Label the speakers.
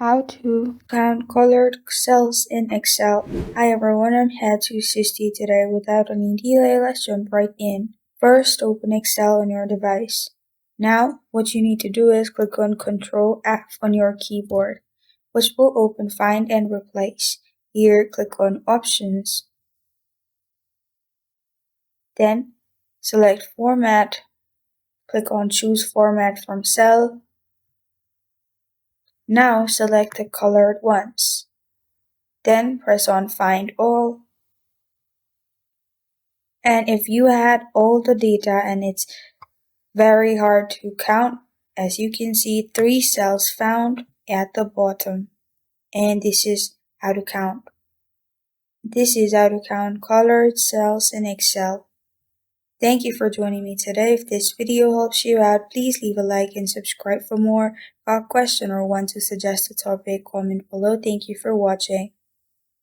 Speaker 1: How to count colored cells in Excel. Hi everyone, I'm here to assist you today. Without any delay, let's jump right in. First, open Excel on your device. Now, what you need to do is click on Ctrl F on your keyboard, which will open Find and Replace. Here, click on Options. Then, select Format. Click on Choose Format from Cell. Now select the colored ones. Then press on Find All. And if you had all the data and it's very hard to count, as you can see, 3 cells found at the bottom. And this is how to count. This is how to count colored cells in Excel. Thank you for joining me today. If this video helps you out, please leave a like and subscribe for more. Got a question or want to suggest a topic, comment below. Thank you for watching.